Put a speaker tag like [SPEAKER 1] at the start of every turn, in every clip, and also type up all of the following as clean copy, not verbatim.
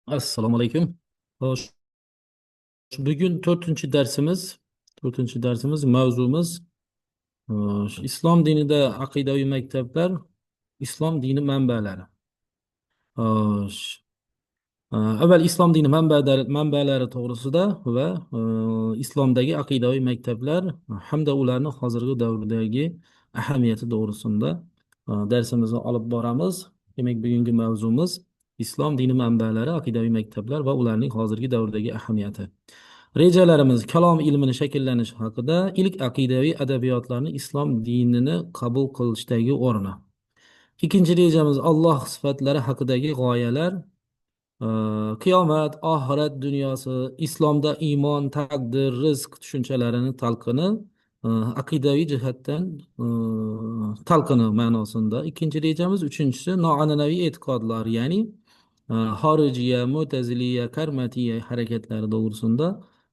[SPEAKER 1] Assalomu alaykum. Xo'sh, bugun to'rtinchi darsimiz mavzumuz islom dinida aqidaviy maktablar, islom dini manbalari. Xo'sh, avval islom dini manbalari to'g'risida va islomdagi aqidaviy maktablar hamda ularni hozirgi davrdagi ahamiyati to'g'risida darsimizni olib boramiz. Demak, bugungi mavzumuz islom dini manbalari, aqidaviy maktablar va ularning hozirgi davrdagi ahamiyati. Rejalarimiz kalom ilmini shakllanishi haqida, ilk aqidaviy adabiyotlarni islom dinini qabul qilishdagi o'rni. Ikkinchi rejamiz Alloh sifatlari haqidagi g'oyalar. Qiyomat, oxirat dunyosi, islomda iymon, taqdir, rizq tushunchalarining talqini, aqidaviy jihatdan talqini ma'nosida. Ikkinchi rejamiz, uchinchisi noan'anaviy e'tiqodlar, ya'ni xorijiya, mo'taziliya, karmatiya harakatlari to'g'risida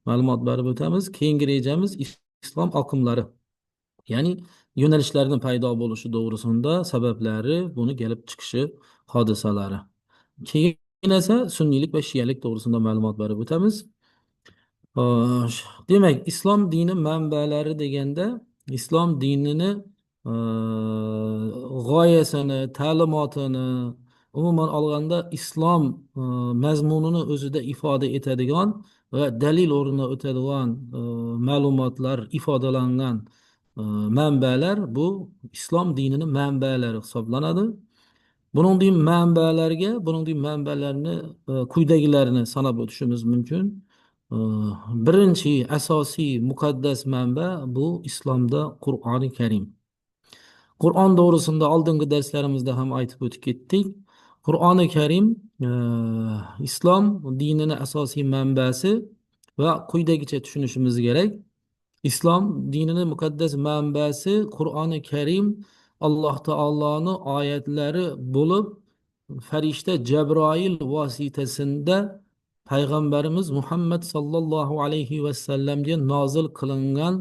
[SPEAKER 1] ma'lumot berib o'tamiz. Keyingi rejamiz islom oqimlari, ya'ni yo'nalishlarning paydo bo'lishi to'g'risida sabablari, buni kelib chiqishi hodisalari. Keyin esa sunniylik va shiyalik to'g'risida ma'lumot berib o'tamiz. Xo'sh, demak, islom dini manbalari deganda islom dinini g'oyasini, ta'limotini, umuman olganda islom mazmunini o'zida ifoda etadigan va dalil o'rnida o'tadigan ma'lumotlar ifodalangan manbalar bu islom dinini manbalari hisoblanadi. Buningdek manbalarni quyidagilarini sanab o'tishimiz mumkin. E, Birinchi asosiy muqaddas manba bu islomda Qur'oni Karim. Qur'on to'g'risida oldingi darslarimizda ham aytib o'tib ketdik. Qur'oni Karim islom dinini asosiy manbasi va quyidagicha tushunishimiz kerak. Islom dinini muqaddas manbasi Qur'oni Karim Alloh taoloni oyatlari bo'lib, farishta Jabroil vositasida payg'ambarimiz Muhammad sallallohu alayhi vasallamga nozil qilingan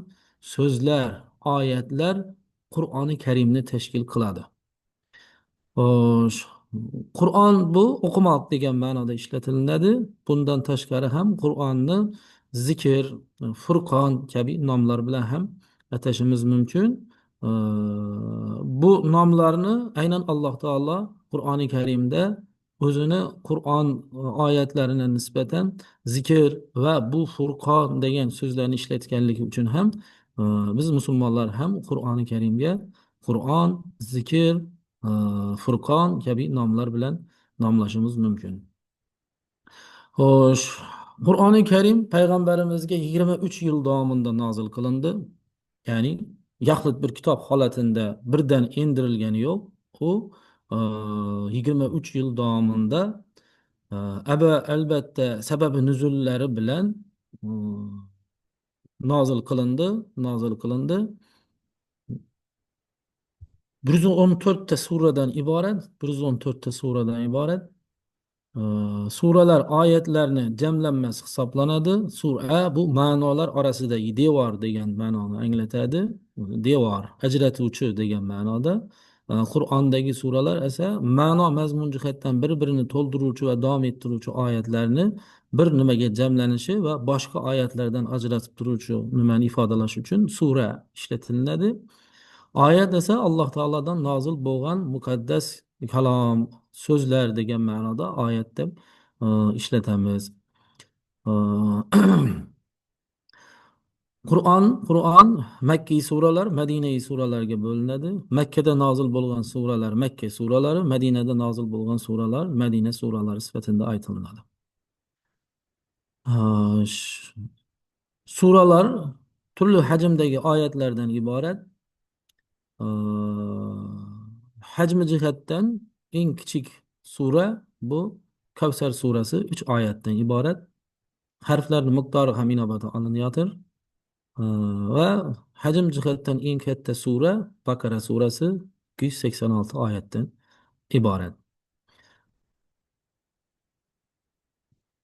[SPEAKER 1] so'zlar, oyatlar Qur'oni Karimni tashkil qiladi. Xo'sh, Qur'on bu o'qimoq degan ma'noda ishlatilinadi. Bundan tashqari ham Qur'onni zikr, Furqon kabi nomlar bilan ham atashimiz mumkin. Ee, Bu nomlarni aynan Alloh taolo Qur'oni Karimda o'zini Qur'on oyatlarini nisbatan zikr va bu Furqon degan so'zlarni ishlatganligi uchun ham biz musulmonlar ham Qur'oni Karimga Qur'on, zikr, Furqon kabi nomlar bilan nomlashimiz mumkin. Xo'sh, Qur'oni Karim payg'ambarimizga 23 yil davomida nozil qilindi. Ya'ni yaxlit bir kitob holatida birdan endirilgani yo'q. U 23 yil davomida e, albatta sababi nuzullari bilan e, nozil qilindi. 114 ta suradan iborat, 114 ta suradan iborat. Suralar oyatlarni jamlanmasi hisoblanadi. Sura bu ma'nolar orasidagi devor degan ma'noni anglatadi. Devor, ajratuvchi degan ma'noda. Qur'ondagi suralar esa ma'no mazmun jihatdan bir-birini to'ldiruvchi va davom ettiruvchi oyatlarni bir nimaga jamlanishi va boshqa oyatlardan ajratib turuvchi nimani ifodalash uchun sura ishlatiladi. Oyat esa Alloh taolodan nozil bo'lgan muqaddas kalom, so'zlar degan ma'noda oyat deb ishlatamiz. E, Qur'on makkiy suralar, madiniy suralarga bo'linadi. Makkada nozil bo'lgan suralar Makka suralari, Madinada nozil bo'lgan suralar Madina suralari sifatida aytiladi. Suralar turli hajmdagi oyatlardan iborat. Hajmi jihatdan eng kichik sura bu Kavsar surasi 3 oyatdan iborat. Harflarning miqdori ham inobatga olinyaptir. Va hajm jihatdan eng katta sura Baqara surasi 286 oyatdan iborat.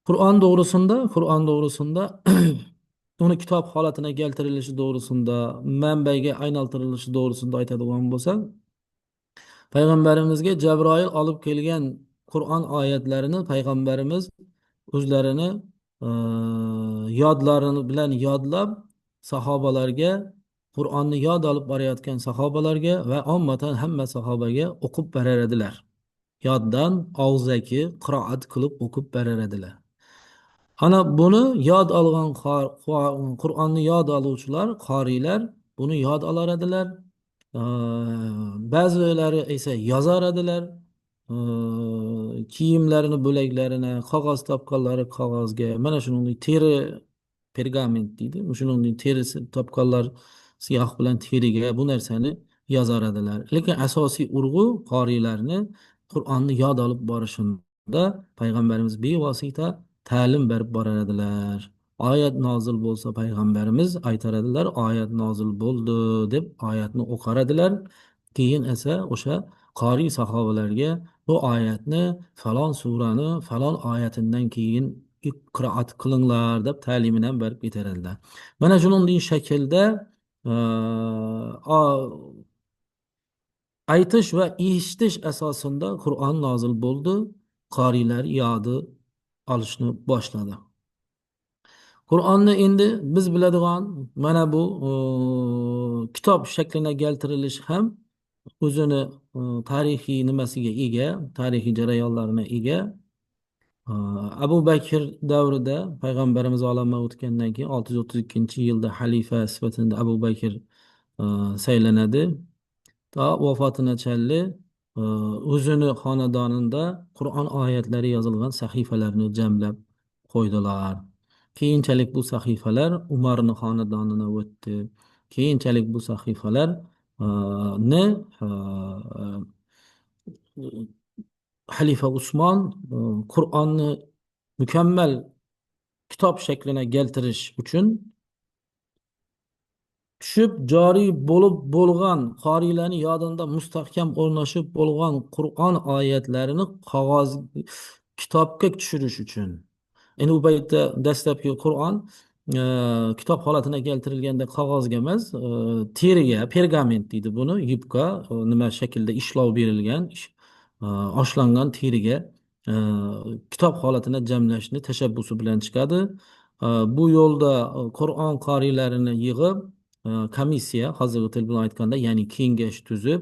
[SPEAKER 1] Qur'on to'g'risida uni kitob holatiga keltirilishi to'g'risida, manbaga aylantirilishi to'g'risida aytadigan bo'lsak, payg'ambarimizga Jabroil olib kelgan Qur'on oyatlarini payg'ambarimiz o'zlarini e, yodlarini bilan yodlab sahobalarga Qur'onni yod olib borayotgan sahobalarga va ommatan hamma sahobaga o'qib berar edilar. Yoddan og'zaki qiroat qilib o'qib berar edilar. Ana buni yod olgan Qur'onni yod oluvchilar, qoriylar buni yod olar edilar. Ee, Ba'zilari esa yozar edilar. Kiyimlarini bo'laklarini, qog'oz topganlari qog'ozga, mana shuningdek teri pergament deydi. Shuningdek terisi topganlar siyoh bilan teriga bu narsani yozar edilar. Lekin asosiy urg'u qoriylarni Qur'onni yod olib borishida payg'ambarimiz bevosita ta'lim berib borar edilar. Oyat nozil bo'lsa payg'ambarimiz aytar edilar, oyat nozil bo'ldi deb oyatni o'qar edilar. Keyin esa o'sha qoriy sahobalarga bu oyatni falon surani falon oyatidan keyin qiroat qilinglar deb ta'limini ham berib ketar edilar. Mana shunday shaklda aytish va eshitish asosida Qur'on nozil bo'ldi. Qoriylar yodi olishni boshladi. Qur'onni endi biz biladigan mana bu kitob shakliga keltirilishi ham o'zini tarixiy nimasiga ega, tarixiy jarayonlarına ega. E, Abu Bakr davrida payg'ambarimiz olamdan o'tgandan keyin 632 yilda xalifa sifatida Abu Bakr saylanadi. Ta vafatına challi e, o'zini xonadonida Qur'on oyatlari yozilgan sahifalarni jamlab qo'ydilar. Keyinchalik bu sahifalar Umarning xonadonina o'tdi. Keyinchalik bu sahifalar ni Xalifa Usmon Qur'onni mukammal kitob shakliga keltirish uchun tushib joriy bo'lib bo'lgan qoriylarni yodida mustahkam o'rnashib bo'lgan Qur'on oyatlarini qog'oz kitobga tushirish uchun. Endi u paytda dastlabki Qur'on kitob holatiga keltirilganda qog'ozga emas, teriga, pergament deydi buni, yubka, nima shaklda ishlov berilgan, oshlangan teriga e, kitob holatini jamlashni tashabbusi bilan chiqadi. Bu yo'lda Qur'on qoriylarini yig'ib komissiya, hozirgi til bilan aytganda, ya'ni kengash tuzib,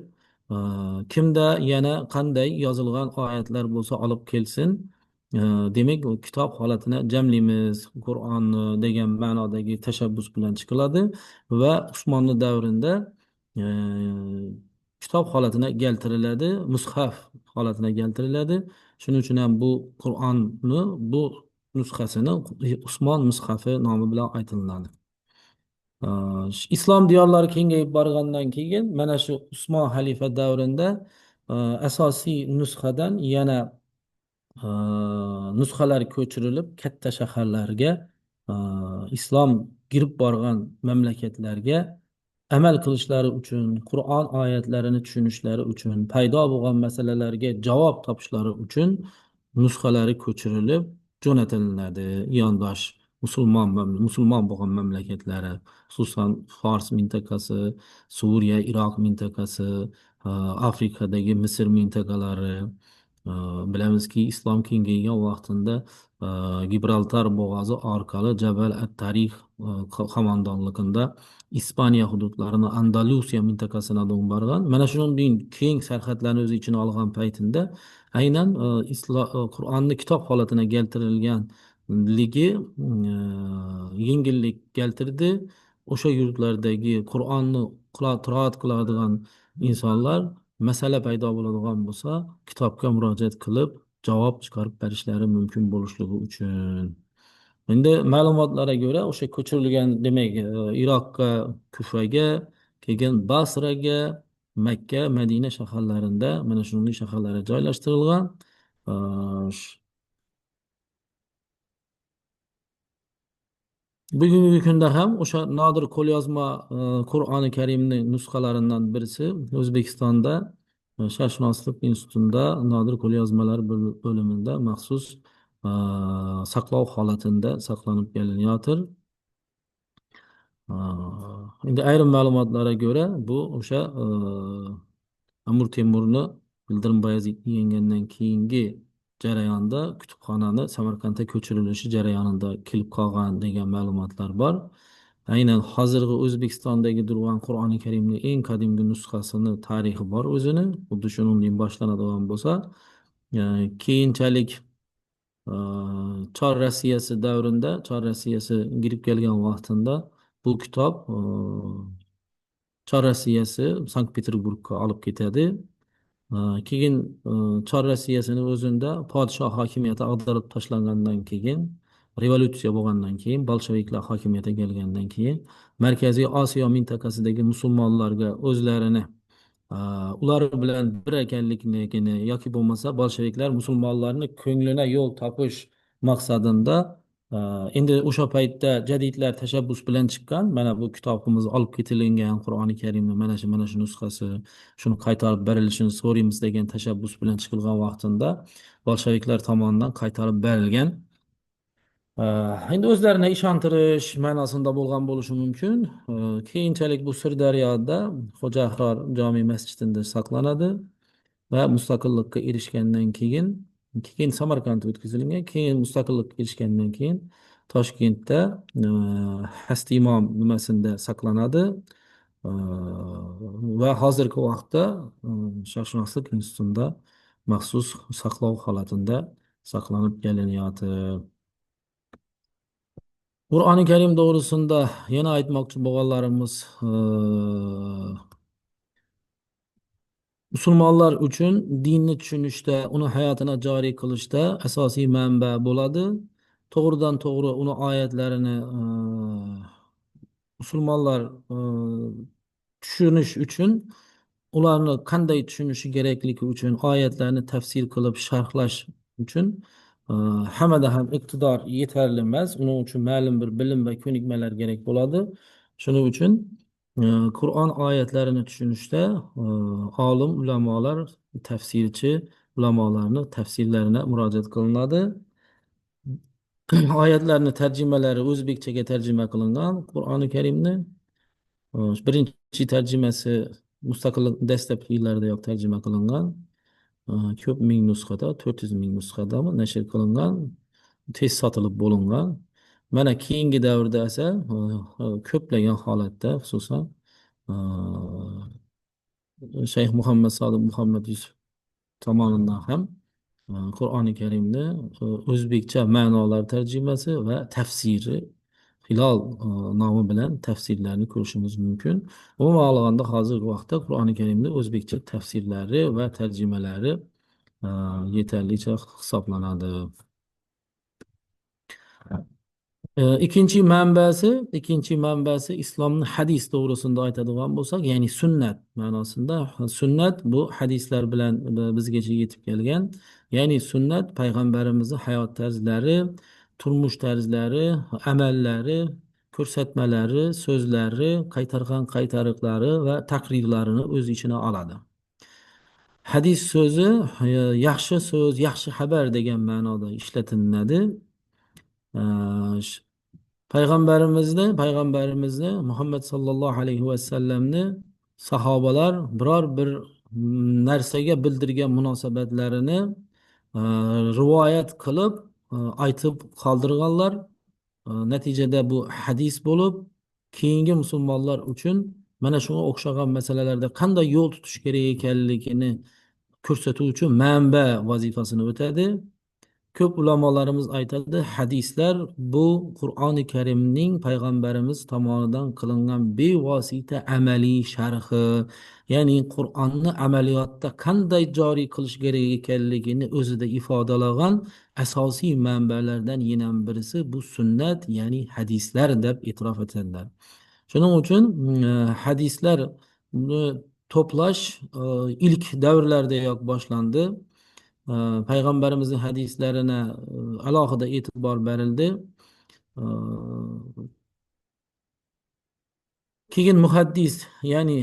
[SPEAKER 1] kimda yana qanday yozilgan oyatlar bo'lsa olib kelsin. Demak, u kitob holatini jamlaymiz Qur'onni degan ma'nodagi tashabbus bilan chiqiladi va Usmonning davrida e, kitob holatine keltiriladi, mushaf holatine keltiriladi. Shuning uchun ham bu Qur'onni bu nusxasini Usmon mushafi nomi bilan aytiladi. Islom diyorlari kengayib borgandan keyin mana shu Usmon xalifa davrida asosiy nusxadan yana e, nusxalar ko'chirilib katta shaharlarga, e, islom kirib borgan mamlakatlarga amal qilishlari uchun, Qur'on oyatlarini tushunishlari uchun, paydo bo'lgan masalalarga javob topishlari uchun nusxalari ko'chirilib jo'natiladi yondosh musulmon bo'lgan mamlakatlari, xususan Fors mintaqasi, Suriya, Iroq mintaqasi, Afrikadagi Misr mintaqalari. Bilamizki, islom kengaygan vaqtida Gibraltar bo'g'ozi orqali Jabal at-Tarix qo'mondonligida Ispaniya hududlarini Andalusiya mintaqasini borgan. Mana shunday keng sarhadlarni o'z ichiga olgan paytida aynan Qur'onni kitob holatiga keltirilganligi yengillik keltirdi. O'sha yurtlardagi Qur'onni qiroat qiladigan insonlar masala paydo bo'ladigan bo'lsa, kitobga murojaat qilib javob chiqarib berishlari mumkin bo'lishligi uchun. Endi ma'lumotlarga ko'ra o'sha ko'chirilgan, demak, Iroqqa, Kufaga, keyin Basraga, Makka, Madina shaharlarida mana shunday shaharlarga joylashtirilgan. Bugungi kunda ham o'sha nodir qo'lyozma Qur'oni Karimning nusxalaridan birisi O'zbekistonda Sharqshunoslik institutida nodir qo'lyozmalar bo'limida maxsus e, saqlov holatida saqlanib kelinayotir. Endi ayrim ma'lumotlarga ko'ra bu o'sha Amir Temurni Yildirim Bayezidni yenggandan keyingi jarayonida kutubxonani Samarqandga ko'chirilishi jarayonida kelib qolgan degan ma'lumotlar bor. Aynan hozirgi O'zbekistondagi turgan Qur'oni Karimning eng qadimgi nusxasini tarixi bor o'zini. Xuddi shuningdek boshlanadigan bo'lsa, keyinchalik e, Chor Rossiyasi davrida, Chor Rossiyasi kirib kelgan vaqtida bu kitob Chor Rossiyasi Sankt-Peterburgga olib ketadi. Keyin Chor Rossiyasini o'zida podshoh hokimiyati ag'darib tashlangandan keyin, revolyutsiya bo'lgandan keyin, bolsheviklar hokimiyatga kelgandan keyin Markaziy Osiyo mintaqasidagi musulmonlarga o'zlarini ular bilan bir ekanligini yoki bo'lmasa bolsheviklar musulmonlarni ko'nglina yo'l topish maqsadida e, endi o'sha paytda jadidlar tashabbus bilan chiqqan mana bu kitobimiz olib ketilingan Qur'oni Karimni mana shu nusxasi shuni qaytarib berilishini so'raymiz degan tashabbus bilan chiqilgan vaqtida bolsheviklar tomonidan qaytarib berilgan. Endi o'zlarini ishontirish ma'nosida bo'lgan bo'lishi mumkin. Keyinchalik bu Sirdaryoda Xo'ja Ahror jome masjidida saqlanadi va mustaqillikka erishgandan keyin Samarqandga o'tkazilgan, keyin mustaqillikka erishgandan keyin Toshkentda Hasti Imom nimasida saqlanadi. E, va hozirgi vaqtda Sharqshunoslik institutida maxsus saqlov holatida saqlanib kelinyapti. Qur'oni Karim to'g'risida yana aytmoqchi bo'lganlarimiz, musulmonlar uchun dinni tushunishda, uni hayotini joriy qilishda asosiy manba bo'ladi. To'g'ridan to'g'ri uni oyatlarini musulmonlar tushunish uchun, ularni qanday tushunishi kerakligi uchun, oyatlarni tafsir qilib sharhlash uchun e, hammada ham iqtidor yetarli emas. Uning uchun ma'lum bir bilim va ko'nikmalar kerak bo'ladi. Shuning uchun Qur'on oyatlarini tushunishda olim ulamolar, tafsirchi ulamolarni tafsirlariga murojaat qilinadi. Oyatlarni tarjimalari o'zbekchaga tarjima qilingan Qur'oni Karimni birinchi tarjimasi mustaqillik dastlabki yillaridayoq tarjima qilingan. Ko'p ming nusxada, 400 ming nusxadami nashr qilingan, tez sotilib bo'lingan. Mana keyingi davrda esa ko'plagan holatda, xususan Shayx Muhammad Sodiq Muhammad Yusuf tomonidan ham Qur'oni Karimni o'zbekcha ma'nolar tarjimasi va tafsiri Hilol nomi bilan tafsirlarni ko'rishimiz mumkin. Umuman olganda hozirgi vaqtda Qur'oni Karimni o'zbekcha tafsirlari va tarjimalari yetarlicha hisoblanadi. Ikkinchi manbasi islomni hadis to'g'risida aytadigan bo'lsak, ya'ni sunnat ma'nosida. Sunnat bu hadislar bilan bizgacha yetib kelgan. Ya'ni sunnat payg'ambarimizni hayot tarzlari, turmush tarzlari, amallari, ko'rsatmalari, so'zlari, qaytargan qaytariqlari va taqrirlarini o'z ichiga oladi. Hadis so'zi yaxshi so'z, yaxshi xabar degan ma'noda ishlatiladi. Payg'ambarimizni Muhammad sallallohu alayhi vasallamni sahobalar biror bir narsaga bildirgan munosabatlarini rivoyat qilib aytib qoldirganlar. Natijada bu hadis bo'lib, keyingi musulmonlar uchun mana shunga o'xshagan masalalarda qanday yo'l tutish kerak ekanligini ko'rsatuvchi manba vazifasini o'tadi. Ko'p ulamolarimiz aytadi, hadislar bu Qur'oni Karimning payg'ambarimiz tomonidan qilingan bevosita amaliy sharhi, ya'ni Qur'onni amaliyotda qanday joriy qilish kerak ekanligini o'zida ifodalagan asosiy manbalardan yana birisi bu sunnat, ya'ni hadislar deb e'tirof etadilar. Shuning uchun hadislar to'plash ilk davrlardayoq boshlandi. Payg'ambarimizning hadislarini alohida e'tibor berildi. Keyin muhaddis, ya'ni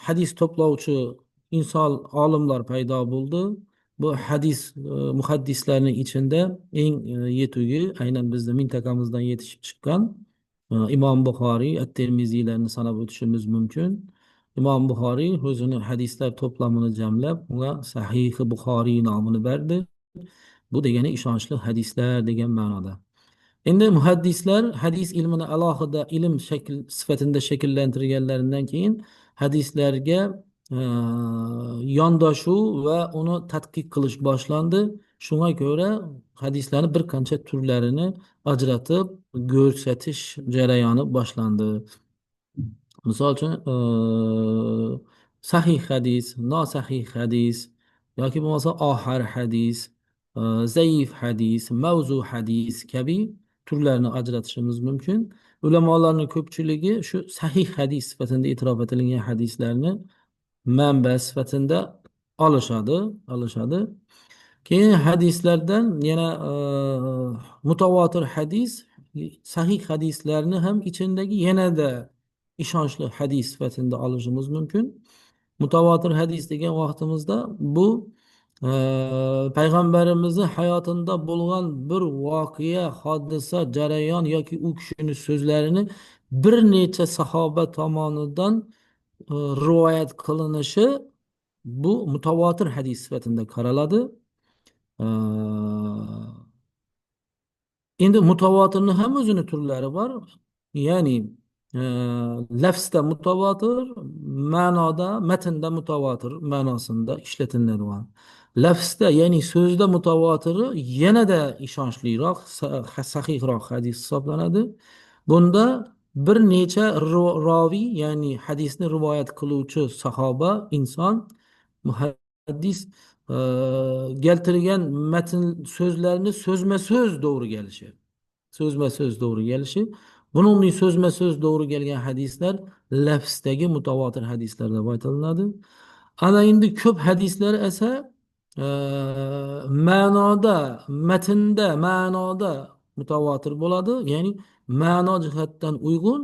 [SPEAKER 1] hadis to'plovchi inson olimlar paydo bo'ldi. Bu hadis muhaddislarning ichida eng yetugi aynan bizning mintaqamizdan yetishib chiqqan Imom Buxoriy, At-Termiziylarni sanab o'tishimiz mumkin. Imom Buxoriy o'zini hadislar to'plamini jamlab, unga Sahih Buxoriy nomini berdi. Bu degani ishonchli hadislar degan ma'noda. Endi muhaddislar hadis ilmini alohida ilm shakl sifatida shakllantirganlaridan keyin hadislarga e, yondashuv va uni tadqiq qilish boshlandi. Shunga ko'ra hadislarni bir qancha turlarini ajratib ko'rsatish jarayoni boshlandi. Misol uchun, sahih hadis, nosahih hadis yoki bo'lmasa ohar hadis, zaif hadis, mavzu hadis kabi turlarni ajratishimiz mumkin. Ulamolarning ko'pchiligi shu sahih hadis sifatida e'tirof etilgan hadislarni manba sifatida olishadi. Keyin hadislardan yana mutavotir hadis, sahih hadislarni ham ichindagi yanada ishonchli hadis sifatida olishimiz mumkin. Mutavotir hadis degan vaqtimizda bu e, payg'ambarimizni hayotida bo'lgan bir voqea, hodisa, jarayon yoki u kishini so'zlarini bir necha sahoba tomonidan rivoyat qilinishi, bu mutavotir hadis sifatida qaraladi. E, Endi mutavotirni ham o'zini turlari bor. Ya'ni e, lafzda mutavotir, ma'noda, matnda mutavotir ma'nosida ishlatiladigan. Lafzda, ya'ni so'zda mutavatiri yanada ishonchliroq, sahihroq hadis hisoblanadi. Bunda bir necha roviy, ya'ni hadisni rivoyat qiluvchi sahoba, inson, muhaddis keltirgan matn so'zlarni so'zma-so'z to'g'ri kelishi. So'zma-so'z to'g'ri kelishi. Buningning so'zma-so'z to'g'ri kelgan hadislar lafzdagi mutavotir hadislar deb aytiladi. Ana endi ko'p hadislar esa e, ma'noda, matnda, ma'noda mutavotir bo'ladi. Ya'ni ma'no jihatdan uyg'un,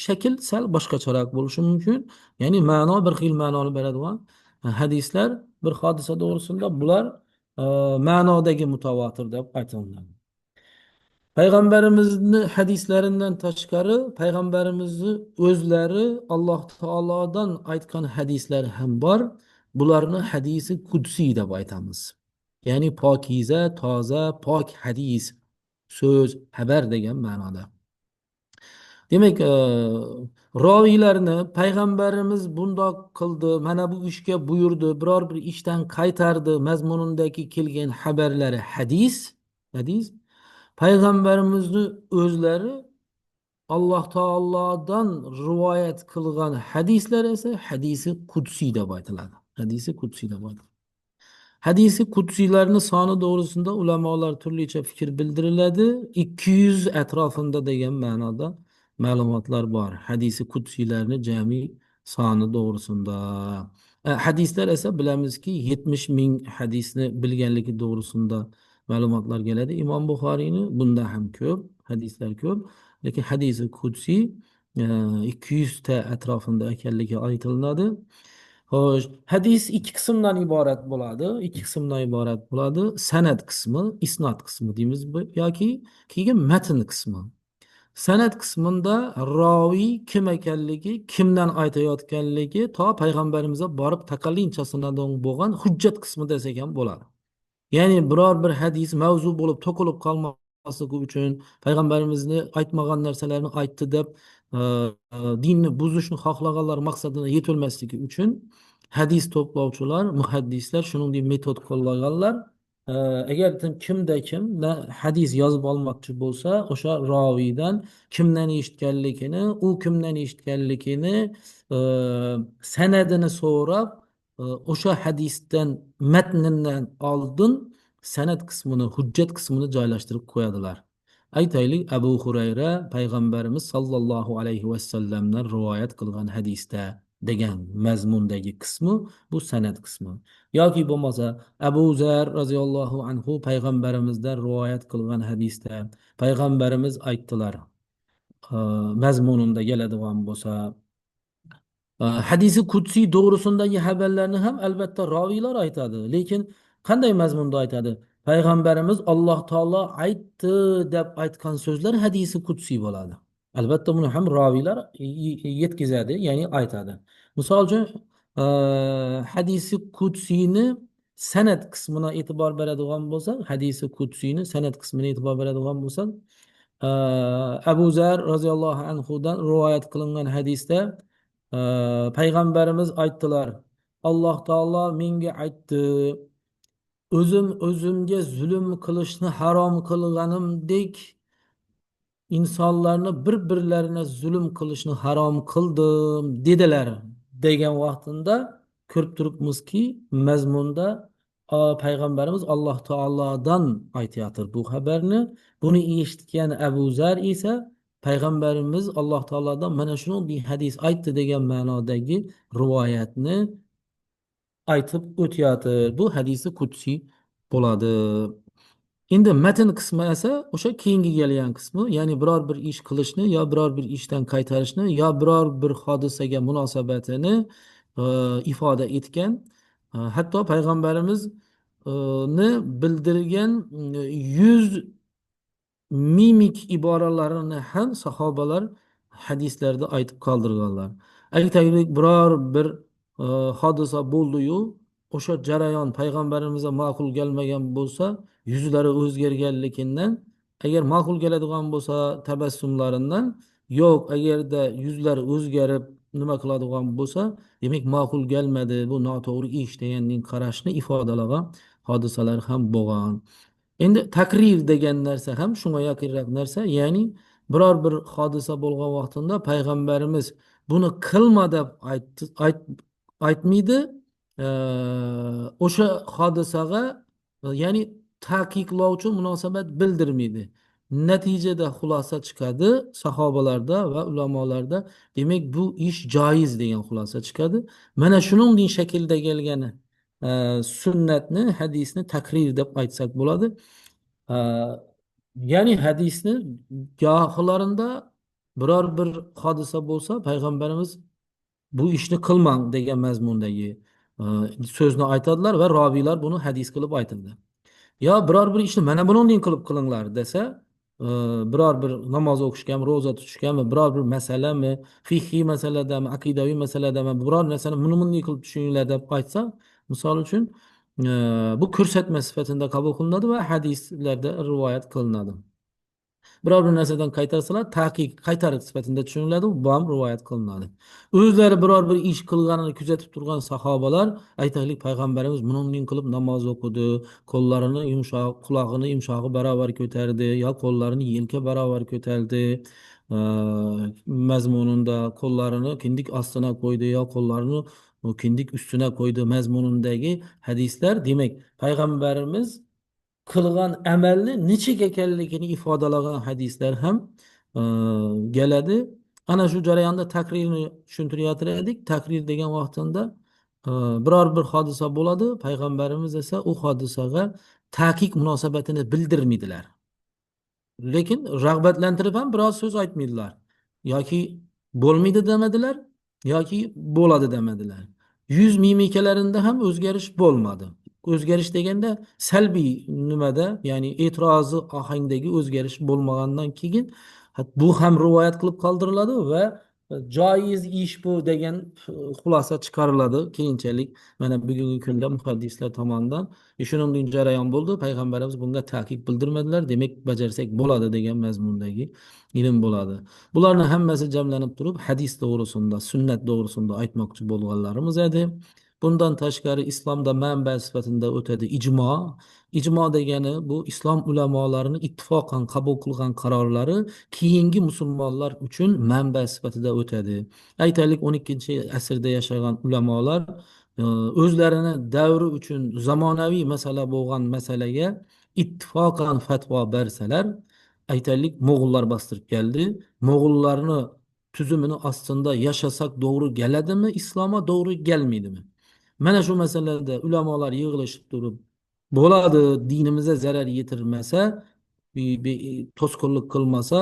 [SPEAKER 1] shakl sal boshqacharoq bo'lishi mumkin. Ya'ni ma'no bir xil ma'noni beradigan hadislar bir hodisa to'g'risida bular ma'nodagi mutavotir deb aytiladi. Payg'ambarimizni hadislaridan tashqari payg'ambarimizni o'zlari Alloh taolodan aytgan hadislar ham bor. Bularni hadisi qudsiy deb aytamiz. Ya'ni pokiza, toza, pok hadis, so'z, xabar degan ma'noda. Demak, roviylarni payg'ambarimiz bundoq qildi, mana bu ishga buyurdi, biror bir ishdan qaytardi mazmunidagi kelgan xabarlari hadis. Payg'ambarimizni o'zlari Alloh taolodan rivoyat qilgan hadislar esa hadisi qudsiy deb aytiladi. Hadisi qudsiy deb aytiladi. Hadisi qudsiylarni soni to'g'risida ulamolar turlicha fikr bildiriladi. 200 atrofida degan ma'noda ma'lumotlar bor. Hadisi qudsiylarni jami soni to'g'risida. Hadislar esa bilamizki 70 ming hadisni bilganligi to'g'risida ma'lumotlar keladi. Imom Buxoriyni bunda ham ko'p, hadislar ko'p. Lekin hadisi qudsiy 200 ta atrofida ekanligi aytiladi. Xo'sh, hadis ikki qismdan iborat bo'ladi. Ikki qismdan iborat bo'ladi. Sanad qismi, isnod qismi deymiz yoki keyin matn qismi. Sanad qismida roviy kim ekanligi, kimdan aytayotganligi to payg'ambarimizga borib taqallinchasidan bo'lgan hujjat qismi desak ham bo'ladi. Ya'ni biror bir hadis mavzu bo'lib to'kilib qolmasligi uchun payg'ambarimizni aytmagan narsalarni aytdi deb e, dinni buzishni xohlaganlar maqsadini yetilmasligi uchun hadis to'plovchilar, muhaddislar shuningdek metod qo'llaganlar. E, Agar kimda kim hadis yozib olmoqchi bo'lsa, o'sha roviydan kimdan eshitganligini, u kimdan eshitganligini, e, sanadini so'rab, o'sha hadisdan matnidan oldin sanad qismini, hujjat qismini joylashtirib qo'yadilar. Aytaylik, Abu Hurayra payg'ambarimiz sollallohu alayhi vasallamdan rivoyat qilgan hadisda degan mazmundagi qismi bu sanad qismi. Yoki bo'lmasa Abu Zar roziyallohu anhu payg'ambarimizdan rivoyat qilgan hadisda payg'ambarimiz aytdilar mazmununda keladigan bo'lsa, hadisi qudsiy to'g'risindagi xabarlarni ham albatta roviylar aytadi. Lekin qanday mazmunda aytadi? Payg'ambarimiz Alloh taolo aytdi deb aytgan so'zlar hadisi qudsiy bo'ladi. Albatta buni ham roviylar yetkazadi, ya'ni aytadi. Misol uchun, hadisi qudsiyni san'at qismini e'tibor beradigan bo'lsak, hadisi kudsiyni san'at qismini e'tibor beradigan bo'lsak, e, Abu Zar roziyallohu anhudan rivoyat qilingan hadisda payg'ambarimiz aytdilar: Alloh taolo menga aytdi, o'zim o'zimga zulm qilishni harom qilganimdek insonlarni bir birlarine zulm qilishni harom qildim dedilar degan vaqtida ko'rib turibmizki, mazmunda payg'ambarimiz Alloh taolodan aytyotir bu xabarni. Buni eshitgan Abu Zar esa payg'ambarimiz Alloh taolodan mana shunday hadis aytdi degan ma'nodagi rivoyatni aytib o'tyotir. Bu hadisi qudsiy bo'ladi. Endi matn qismi esa o'sha keyingi kelgan qismi, ya'ni biror bir ish qilishni yo biror bir ishdan qaytarishni yo biror bir hodisaga munosabatini ifoda etgan, hatto payg'ambarimiz ni bildirgan yuz mimik iboralarini ham sahobalar hadislarda aytib qoldirganlar. Aytaylik, biror bir hodisa bo'ldi-yu, o'sha jarayon payg'ambarimizga ma'qul kelmagan bo'lsa, yuzlari o'zgarganligidan, agar ma'qul keladigan bo'lsa tabassumlaridan, yo'q agarda yuzlari o'zgarib nima qiladigan bo'lsa, demak ma'qul kelmadi, bu noto'g'ri ish deganning qarashni ifodalagan hodisalar ham bo'lgan. Endi takrir degan narsa ham shunga yaqinroq narsa, ya'ni biror bir hodisa bo'lgan vaqtida payg'ambarimiz buni qilma deb aytmaydi, o'sha hodisaga ya'ni taqiqlovchi munosabat bildirmaydi. Natijada xulosa chiqadi sahobalarda va ulamolarda, demak bu ish joiz degan xulosa chiqadi. Mana shuningdek shaklda kelgani sunnatni, hadisni takrir deb aytsak bo'ladi. Ee, Yani hadisni gohilarında biror bir hodisa bo'lsa payg'ambarimiz bu ishni qilmang degan mazmundagi so'zni aytadilar va robiylar buni hadis qilib aytadi. Yo biror bir ishni mana bunday qilib qilinglar desa, biror bir namoz o'qishganmi, ro'za tutishganmi, biror bir masalami, fiqhiy masaladami, aqidaviy masaladami, biror narsani buni bunday qilib tushuninglar deb aytsa, misol uchun bu ko'rsatma sifatida qabul qilinadi va hadislarda rivoyat qilinadi. Biror bir narsadan qaytarsalar, taqiq qaytariq sifatida tushuniladi, bu ham rivoyat qilinadi. O'zlari biror bir ish qilganini kuzatib turgan sahobalar, aytaylik payg'ambarimiz buningdek qilib namoz o'qidi, qo'llarini yumshoq, quloqini yumshog'i barobar ko'tardi, yo qo'llarini yelka barobar ko'tardi. Ee, Mazmununda qo'llarini kindik ostiga qo'ydi, yo qo'llarini kindik ustiga qo'ydi mazmunundagi hadislar, demak payg'ambarimiz qilgan amalni nechik ekanligini ifodalagan hadislar ham keladi. Ana shu jarayonda takrirni tushuntiryapti edik. Takrir degan vaqtida biror bir hodisa bo'ladi, payg'ambarimiz esa u hodisaga taqiq munosabatini bildirmaydilar. Lekin rag'batlantirib ham biroz so'z aytmaydilar. Yoki bo'lmaydi demadilar, yoki bo'ladi demadilar. Yuz mimikalarında ham o'zgarish bo'lmadi. O'zgarish deganda salbiy nimada, ya'ni e'tirozi ohangdagi o'zgarish bo'lmagandan keyin bu ham rivoyat qilib qoldiriladi va joiz ish bu degan xulosa chiqariladi keyinchalik. Mana bugungi kunda muhaddislar tomonidan shunday jarayon bo'ldi. Payg'ambarimiz bunga taqiq bildirmadilar, demak bajarsak bo'ladi degan mazmundagi ilm bo'ladi. Bularning hammasi jamlanib turib hadis to'g'risida, sunnat to'g'risida aytmoqchi bo'lganlarimiz edi. Bundan tashqari islomda manba sifatida o'tadi ijmo. Ijmo degani bu islom ulamolarini ittifoqan qabul qilgan qarorlari keyingi musulmonlar uchun manba sifatida o'tadi. Aytaylik 12-asrda yashagan ulamolar o'zlarini davri uchun zamonaviy masala bo'lgan masalaga ittifoqan fatvo bersalar, aytaylik mo'g'ullar bostirib keldi. Mo'g'ullarni tuzumini ostida yashasak to'g'ri keladimi, islomga to'g'ri kelmaydimi? Mana shu masalada ulamolar yig'ilishib turib, bo'ladi, dinimizga zarar yetirmasa, to'sqinlik qilmasa,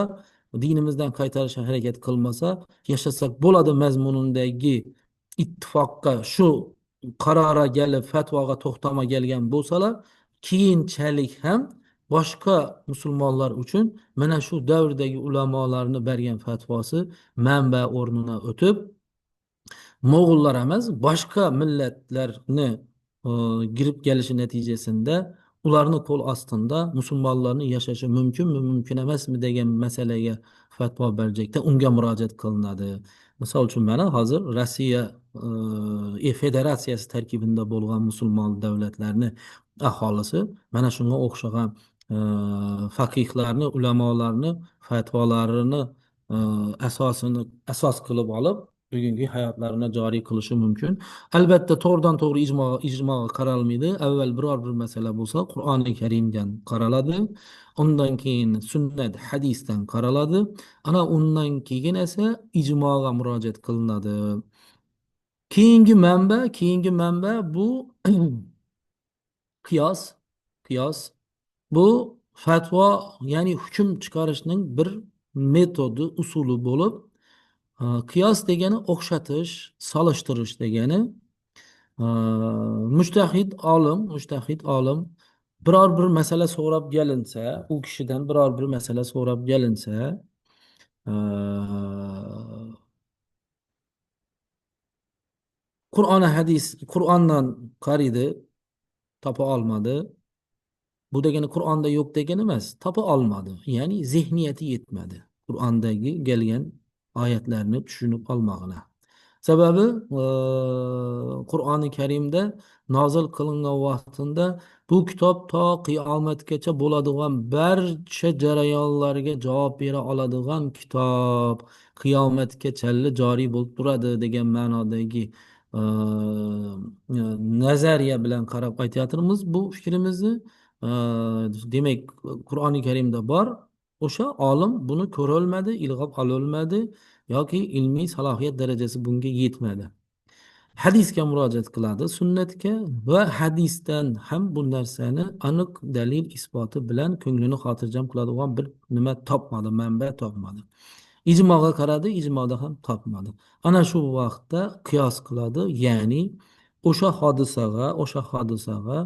[SPEAKER 1] dinimizdan qaytarishga harakat qilmasa, yashasak bo'ladi mazmunundagi ittifoqqa, shu qarorga kelib fatvoga to'xtama kelgan bo'lsalar, keyinchalik ham boshqa musulmonlar uchun mana shu davrdagi ulamolarni bergan fatvosi manba o'rnina o'tib, mo'g'ullar emas, boshqa millatlarni girib kelishi natijasida ularni qo'l ostida musulmonlarning yashashi mumkinmi mumkin emasmi degan masalaga fatvo berajakda unga murojaat qilinadi. Misol uchun mana hozir Rossiya federatsiyasi tarkibida bo'lgan musulmon davlatlarni aholisi mana shunga o'xshagan faqihlarni, ulamolarni fatvolarini e, asosini asos qilib olib bugungi hayotlarini joriy qilishi mumkin. Albatta to'g'ridan to'g'ri ijmoga qaralmaydi. Avval biror bir masala bo'lsa, Qur'oni Karimdan qaraladi. Undan keyin sunnat, hadisdan qaraladi. Ana undan keyin esa ijmoga murojaat qilinadi. Keyingi manba bu qiyos. Qiyos bu fatvo, ya'ni hukm chiqarishning bir metodi, usuli bo'lib, qiyos degani o'xshatish, solishtirish degani. Ee, mujtahid olim biror bir masala so'rab kelinsa, u kishidan biror bir masala so'rab kelinsa, ee, Qur'ondan qariydi, topa olmadi. Bu degani Qur'onda yo'q degani emas, topa olmadi. Ya'ni zehniyati yetmadi. Qur'ondagi kelgan oyatlarni tushunib olmag'ina. Sababi Qur'oni Karimda nozil qilingan vaqtida bu kitob to qiyomatgacha bo'ladigan barcha jarayonlarga javob bera oladigan kitob, qiyomatgacha joriy bo'lib turadi degan ma'nodagi e, nazariya bilan qarab aytyapmiz bu fikrimizni. E, Demak, Qur'oni Karimda bor. O'sha olim buni ko'rolmadi, ilg'ab ololmadi yoki ilmiy salohiyat darajasi bunga yetmadi. Hadisga murojaat qiladi, sunnatga, va hadisdan ham bu narsani aniq dalil isboti bilan ko'nglini xotirjam qiladigan bir nima topmadi, manba topmadi. Ijmoga qaradi, ijmoda ham topmadi. Ana shu vaqtda qiyos qiladi, ya'ni o'sha hodisaga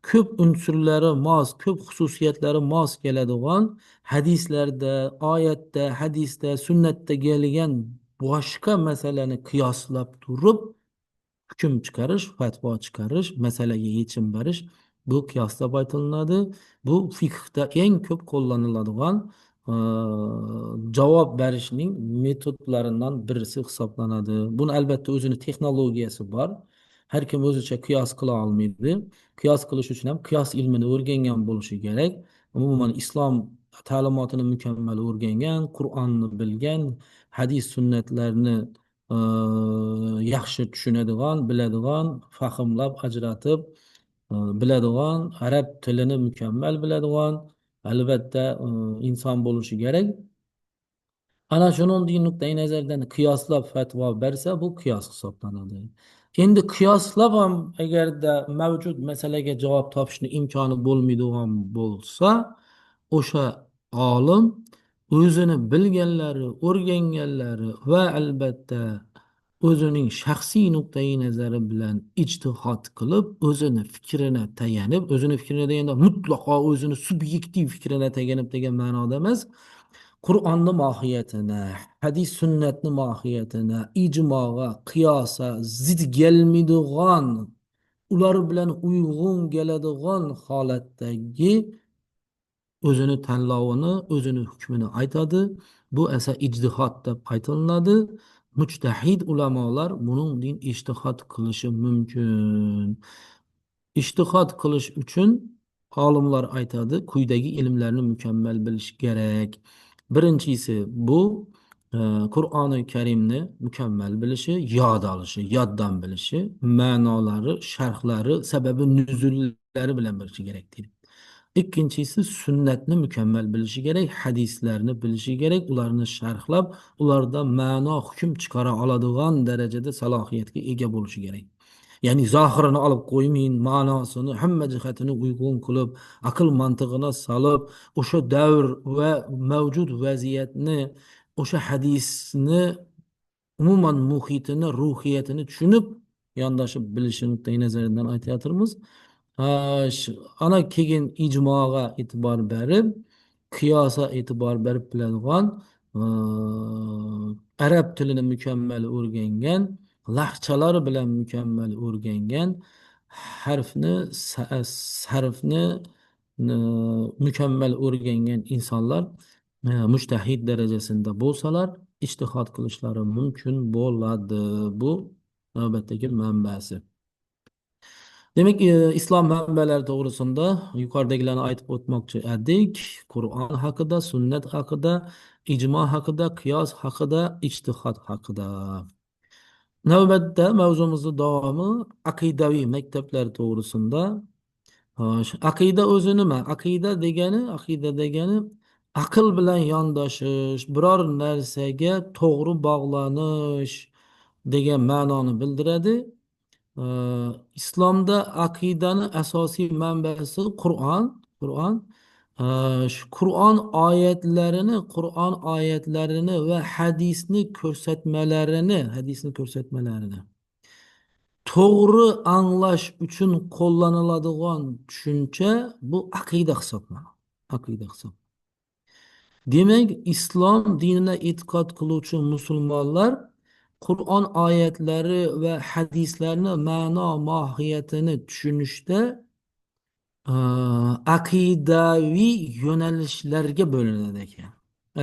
[SPEAKER 1] ko'p unsurlari mos, ko'p xususiyatlari mos keladigan hadislarda, oyatda, hadisda, sunnatda kelgan boshqa masalani qiyoslab turib hukm chiqarish, fatvo chiqarish, masalaga yechim berish bu qiyoslab aytilinadi. Bu fiqhda eng ko'p qo'llaniladigan javob berishning metodlaridan birisi hisoblanadi. Buni albatta o'zini texnologiyasi bor. Har kim o'zicha qiyos qila olmaydi. Qiyos qilish uchun ham qiyos ilmini o'rgangan bo'lishi kerak. Umuman islom ta'limotini mukammal o'rgangan, Qur'onni bilgan, hadis sunnatlarni e, yaxshi tushunadigan, biladigan, fahmlab ajratib biladigan, arab tilini mukammal biladigan albatta inson bo'lishi kerak. Ana shunday nuqtai nazardan qiyoslab fatvo bersa, bu qiyos hisoblanadi. Endi qiyoslab ham agarda mavjud masalaga javob topishni imkoni bo'lmaydigan bo'lsa, o'sha olim o'zini bilganlari, o'rganganlari va albatta o'zining shaxsiy nuqtai nazari bilan ijtihod qilib, o'zini fikrini deganda mutlaqo o'zini subyektiv fikrini tayanib degan ma'noda emas, Qur'onni mohiyatini, hadis sunnatni mohiyatini, ijmoga, qiyosa zid kelmaydigan, ular bilan uyg'un keladigan holatdagi o'zini tanlovini, o'zini hukmini aytadi. Bu esa ijtihod deb aytilinadi. Mujtahid ulamolar buning din ijtihod qilishi mumkin. Ijtihod qilish uchun olimlar aytadi, quyidagi ilmlarni mukammal bilish kerak. Birinchisi bu e, Qur'oni Karimni mukammal bilishi, yod olishi, yoddan bilishi, ma'nolari, sharhlari, sababi nuzullari bilan bilishi kerak deydi. Ikkinchisi sunnatni mukammal bilishi kerak, hadislarni bilishi kerak, ularni sharhlab, ularda ma'no, hukm chiqara oladigan darajada salohiyatga ega bo'lishi kerak. Ya'ni zohirini olib qo'ymayin, ma'nosini hamma jihatini uyg'un qilib, aql mantig'ini solib, o'sha davr va mavjud vaziyatni, o'sha hadisni umuman muhitini, ruhiyatini tushunib, yondoshib bilishi nuqtai nazaridan aytyapmiz. Ana keyin ijmoga e'tibor berib, qiyosa e'tibor berib biladigan, arab tilini mukammal o'rgangan, lahchalar bilan mukammal o'rgangan, harfni sarfni mukammal o'rgangan insonlar mujtahid darajasida bo'lsalar ijtihod qilishlari mumkin bo'ladi. Bu navbatdagi manbasi. Demak, islom manbalari to'g'risida yuqoridagilarni aytib o'tmoqchi edik. Qur'on haqida, sunnat haqida, ijmo haqida, qiyos haqida, ijtihod haqida. Navbatda mavzumizni davomi aqidaviy maktablar to'g'risida. Xo'sh, aqida o'zi nima? Aqida degani aql bilan yondashish, biror narsaga to'g'ri bog'lanish degan ma'noni bildiradi. Islomda aqidani asosiy manbasi Qur'on. Qur'on. Qur'on oyatlarini va hadisni ko'rsatmalarini to'g'ri anglash uchun qo'llaniladigan tushuncha bu aqida hisoblanadi. Aqida hisob. Demak, islom dinida e'tiqod qiluvchi musulmonlar Qur'on oyatlari va hadislarni ma'no mohiyatini tushunishda aqidaviy yo'nalishlarga bo'linadi ekan.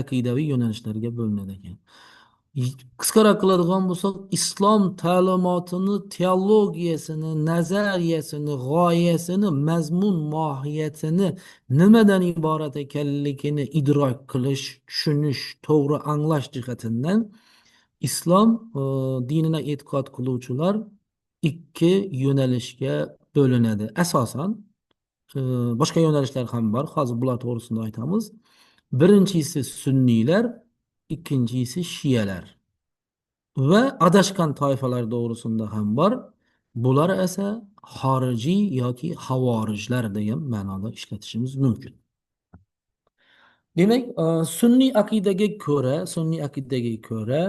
[SPEAKER 1] Aqidaviy yo'nalishlarga bo'linadi ekan. Qisqaroq qiladigan bo'lsak, islom ta'limotini, teologiyasini, nazariyasini, g'oyasini, mazmun mohiyatini nimadan iborat ekanligini idrok qilish, tushunish, to'g'ri anglash jihatidan islom dinina e'tiqod qiluvchilar ikki yo'nalishga bo'linadi. Asosan boshqa yo'nalishlar ham bor. Hozir bular to'g'risida aytamiz. Birinchisi sunniylar, ikkinchisi shiyalar. Va adashgan toifalar to'g'risida ham bor. Bular esa xorijiy yoki havorijlar degan ma'noda ishlatishimiz mumkin. Demak, sunniy aqidaga ko'ra,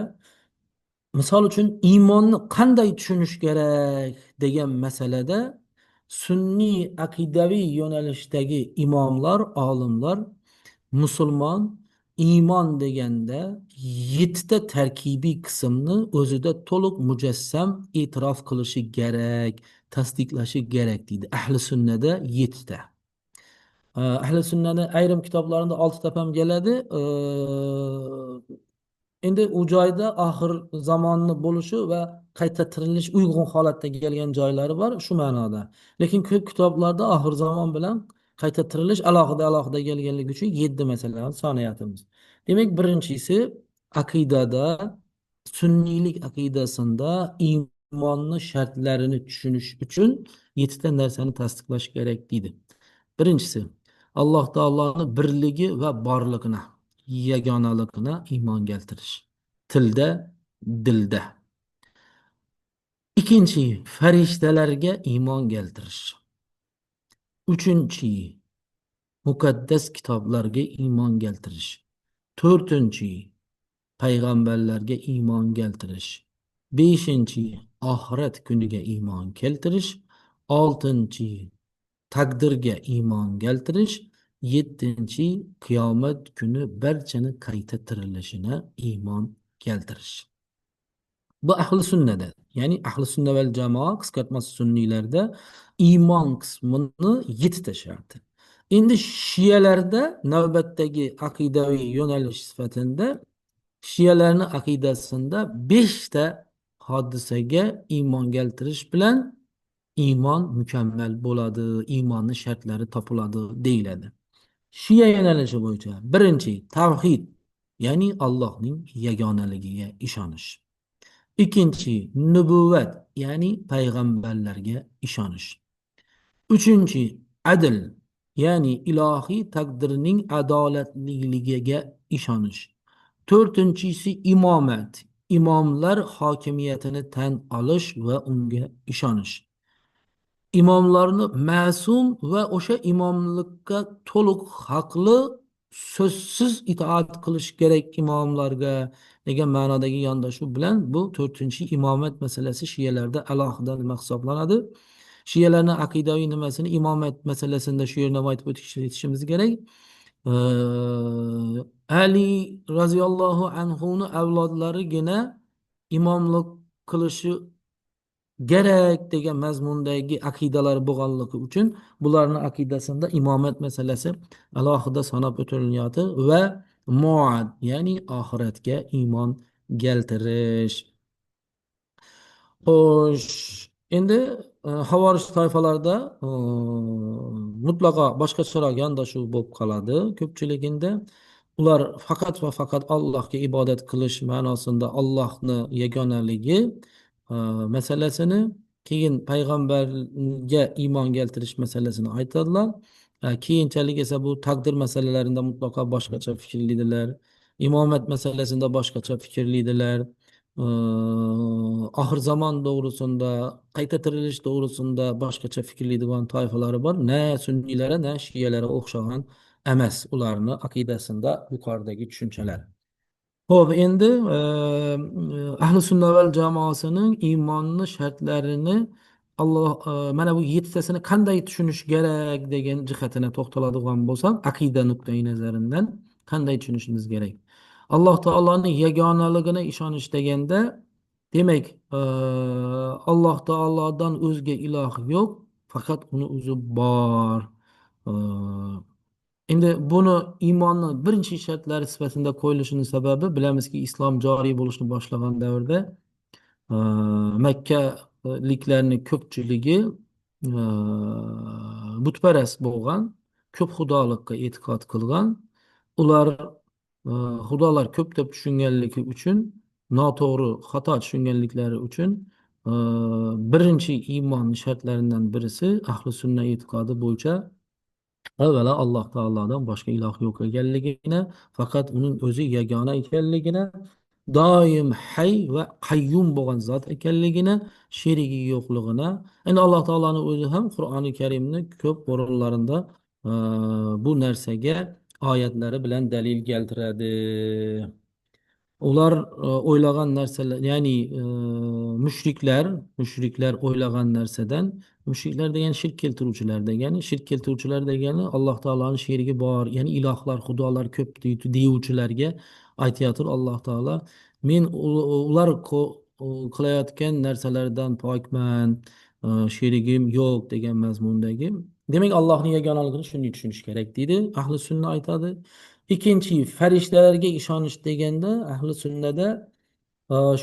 [SPEAKER 1] misol uchun iymonni qanday tushunish kerak degan masalada sunniy aqidaviy yo'nalishdagi imomlar, olimlar musulmon iymon deganda yettita tarkibiy qismni o'zida to'liq mujassam e'tirof qilishi kerak, tasdiqlashi kerak deydi. Ahli sunnada yettita. Ahli sunnani ayrim kitoblarida oltita ham keladi. Endi u joyda oxir zamonni bo'lishi va qayta tirilish uyg'un holatda kelgan joylari bor shu ma'noda. Lekin ko'p kitoblarda oxir zamon bilan qayta tirilish alohida kelganligi uchun 7 masalani sanayapmiz. Demak, birinchisi aqidada, sunniylik aqidasida iymonni shartlarini tushunish uchun 7 ta narsani tasdiqlash kerak deydi. Birinchisi, Alloh taoloning birligi va borlig'ini, yagonaligini iymon keltirish. Tilda, dilda. Ikkinchi, farishtalarga iymon keltirish. Uchinchi, muqaddas kitoblarga iymon keltirish. To'rtinchi, payg'ambarlarga iymon keltirish. Beshinchi, oxirat kuniga iymon keltirish. Oltinchi, taqdirga iymon keltirish. Yettinchi, qiyomat kuni barchani qayta tirilishini iymon keltirish. Bu ahli sunnada, ya'ni ahli sunna val jamoa qisqartmasi sunniylarda iymon qismini 7 ta sharti. Endi shiyalarda navbatdagi aqidaviy yo'nalish sifatida shiyalarning aqidasida 5 ta hodisaga iymon keltirish bilan iymon mukammal bo'ladi, iymonning shartlari topiladi deyiladi. Shiya yo'nalishi bo'yicha birinchi tavhid, ya'ni Allohning yagonaligiga ishonish. Ikkinchi nubuvvat, ya'ni payg'ambarlarga ishonish. Uchinchi adl, ya'ni ilohiy taqdirning adolatligiga ishonish. To'rtinchisi imomat, imomlar hokimiyatini tan olish va unga ishonish. Imomlarni ma'sum va o'sha imomlikka to'liq haqli, so'zsiz itoat qilish kerak imomlarga degan ma'nodagi yondashuv bilan bu 4-imomat masalasi shiyalarda alohida nima hisoblanadi. Shiyalarning aqidaviy nimasini imomat masalasida shu yerda aytib o'tishimiz kerak. Ali roziyallohu anhuni avlodlarigina imomlik qilishi kerak degan mazmundagi aqidalari bo'lganligi uchun bularni aqidasida imomat masalasi alohida sanab o'tilyapti va muad ya'ni oxiratga iymon keltirish. Xo'sh, endi havorish toifalarida mutlaqo boshqacharoq yondashuv bo'lib qoladi. Ko'pchiligida ular faqat va faqat Allohga ibodat qilish ma'nosida Allohni yagonaligi e, masalasini, keyin payg'ambarga iymon keltirish masalasini aytadilar. Keyinchalik esa bu taqdir masalalarida mutlaqo boshqacha fikrlidilar. Imomat masalasida boshqacha fikrlidilar. Oxir zamon to'g'risida, qayta tirilish to'g'risida boshqacha fikrlaydigan toifalari bor. Na sunniylari, na shiyalari o'xshagan emas ularni aqidasida yuqoridagi tushunchalar. Ho'p, endi ahli sunna val jamoasining iymonni shartlarini Alloh mana bu yettitasini qanday tushunish kerak degan jihatini to'xtaladigan bo'lsam, aqida nuqtai nazaridan qanday tushunishimiz kerak? Alloh taoloning yagonaligini ishonish deganda, demak, Alloh taolodan o'zga iloh yo'q, faqat uni o'zi bor. Endi buni iymonni birinchi shartlari sifatida qo'yilishini sababi, bilamizki, islom joriy bo'lishni boshlagan davrda e, makkaliklarning ko'pchiligi e, butparast bo'lgan, ko'p xudolikqa e'tiqod qilgan. Ular e, xudolar ko'p deb tushunganligi uchun, noto'g'ri, xato tushunganliklari uchun e, birinchi iymon shartlaridan birisi ahli sunna e'tiqodi bo'yicha avvalo Alloh taolodan boshqa iloh yo'q ekanligini, faqat uning o'zi yagona ekanligini, doim hay va qayyum bo'lgan zot ekanligini, sherigi yo'qligini. Endi Alloh taoloni o'zi ham Qur'oni Karimni ko'p o'rinlarida e, bu narsaga oyatlari bilan dalil keltiradi. Ular o'ylagan narsalar, ya'ni mushriklar o'ylagan narsadan, mushriklar degani shirk keltiruvchilar degani, shirk keltiruvchilar degani Alloh taoloning sherigi bor, ya'ni ilohlar, xudolar ko'p deyuvchilarga aytayotib Alloh taolo, men ular qilayotgan narsalardan pokman, sherigim yo'q degan mazmundagi. Demak, Allohning yagonaligini shunday tushunish kerak deydi. Ahli sunna aytadi. Ikkinchi, farishtalarga ishonish deganda ahli sunnada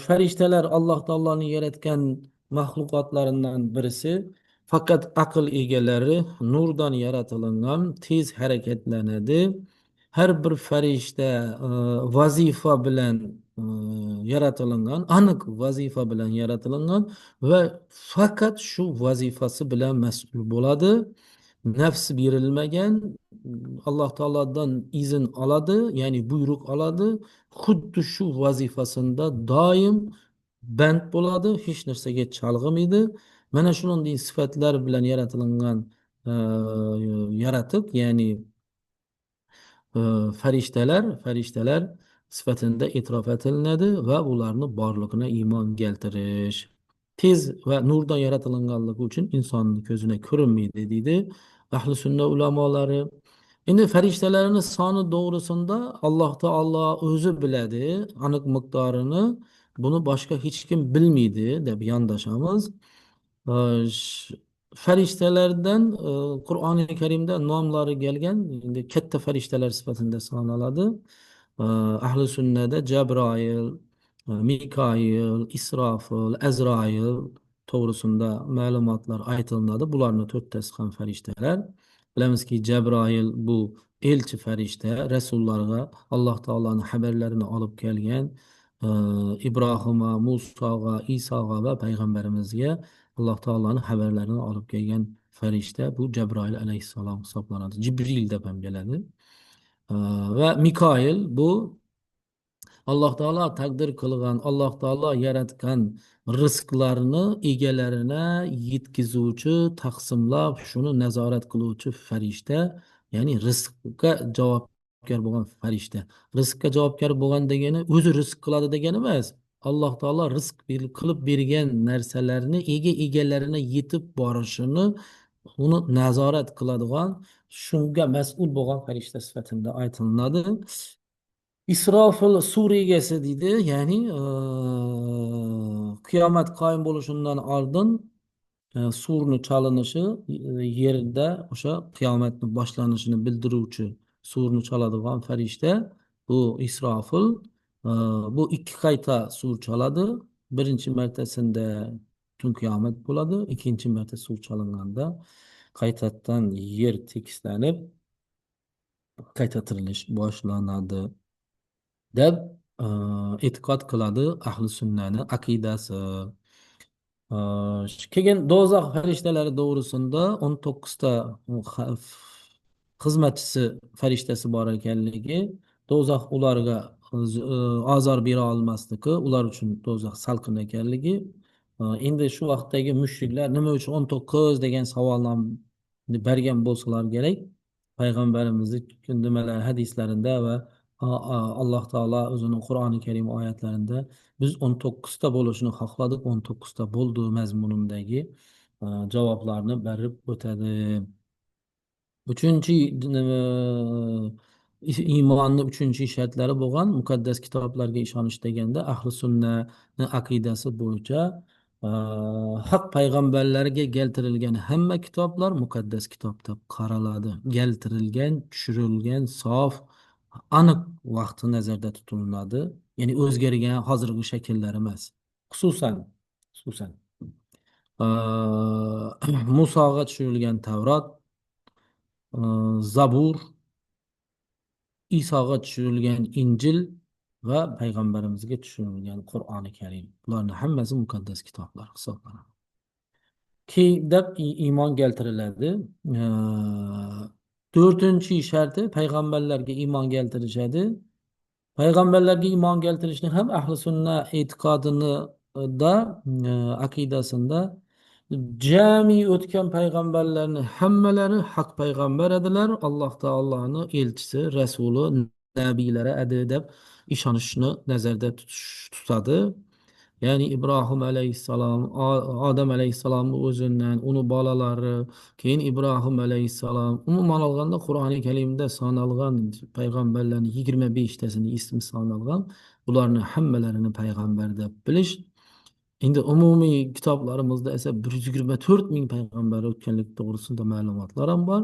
[SPEAKER 1] farishtalar Alloh taoloning yaratgan maxluqotlaridan birisi, faqat aql egalari, nurdan yaratilgan, tez harakatlanadi. Har bir farishta vazifa bilan yaratilgan, aniq vazifa bilan yaratilgan va faqat shu vazifasi bilan mas'ul bo'ladi. Nafs berilmagan, Alloh taolodan izn oladi, ya'ni buyruq oladi. Xuddi shu vazifasida doim band bo'ladi, hech narsaga chalg'imaydi. Mana shunday sifatlar bilan yaratilgan e, yaratib, ya'ni farishtalar sifatida e'tirof etiladi va ularni borlig'ini iymon keltirish. Tez va nurdan yaratilganligi uchun insonni ko'zine ko'rinmaydi deydi ahli sunna ulamolari. Endi farishtalarning soni to'g'risida Alloh taolo o'zi biladi aniq miqdorini. Buni boshqa hech kim bilmaydi deb yondashamiz. Sh- Farishtalardan Qur'oni Karimda nomlari kelgan, endi katta farishtalar sifatida sanaladi. Ahli sunnada Jabroil, Mikoil, Isrofil, Azroil to'g'risida ma'lumotlar aytiladi. Bularning to'rttasi ham farishtalar. Bilamizki, Jabroil bu elchi farishta, rasullarga Alloh taoloning xabarlarini olib kelgan, Ibrohimga, Musoga, Isoga va payg'ambarimizga Alloh taoloning xabarlarini olib kelgan farishta bu Jabroil alayhissalom hisoblanadi. Jibril deb ham keladi. Va Mikoil bu Alloh taolo taqdir qilgan, Alloh taolo yaratgan rizqlarni egalarina yetkazuvchi, taqsimlab, shuni nazorat qiluvchi farishta, ya'ni rizqqa javobgar bo'lgan farishta. Rizqqa javobgar bo'lgan degani o'zi rizq qiladi degani emas. Alloh taolo rizq qilib bergan narsalarni egalarina yetib borishini, uni nazorat qiladigan, shunga mas'ul bo'lgan farishta sifatida aytiladi. Isrofil suv egasi deydi, ya'ni qiyomat qoyim bo'lishidan oldin surni chalinishi yerda o'sha qiyomatni boshlanishini bildiruvchi surni chaladigan farishta bu Isrofil. E, Bu ikki qayta sur chaladi. Birinchi martasida tun qiyomat bo'ladi. Ikkinchi marta sur chalinganda qaytadan yer tekislanib qayta tirilish boshlanadi deb e'tiqod qiladi ahli sunnani aqidasi. Keyin do'zax farishtalari to'g'risida 19 ta xizmatchisi farishtasi bor ekanligi, do'zax ularga ozor bera olmasligi, ular uchun do'zax salqin ekanligi. Endi shu vaqtdagi mushriklar nima uchun 19 degan savolni bergan bo'lsalar kerak, payg'ambarimizni nimalar hadislarida va Alloh taolo o'zining Qur'oni Karim oyatlarida biz 19 ta bo'lishini xohladik, 19 ta bo'ldi mazmunidagi javoblarni berib o'tadi. Uchinchi iymonning uchinchi shartlari bo'lgan muqaddas kitoblarga ishonish deganda ahli sunnani aqidasi bo'yicha haq payg'ambarlarga keltirilgan hamma kitoblar muqaddas kitob deb qaraladi. Keltirilgan, tushirilgan, sof, aniq vaqti nazarda tutiladi. Ya'ni o'zgargan hozirgi shakllar emas. Xususan Musoga tushirilgan Tavrot, Zabur, Isoga tushirilgan Injil va payg'ambarimizga tushirilgan Qur'oni Karim. Bularning hammasi muqaddas kitoblar hisoblanadi. Deb iymon keltiriladi. To'rtinchi sharti payg'ambarlarga iymon keltirishadi. Payg'ambarlarga iymon keltirishni ham ahli sunna e'tiqodini da aqidasida jami o'tgan payg'ambarlarni hammalari haq payg'ambar edilar. Alloh taoloning elchisi, rasuli, nabiylari edi deb ishonishni nazarda tutadi. Ya'ni Ibrohim alayhissalom, Odam alayhissalomni o'zidan, uni bolalari, keyin Ibrohim alayhissalom, umuman olganda Qur'oni Karimda sanalgan payg'ambarlarning 25tasini ismi sanalgan. Bularning hammalarini payg'ambar deb bilish. Endi umumiy kitoblarimizda esa 124 ming payg'ambar o'tganligi to'g'risida ma'lumotlar ham bor.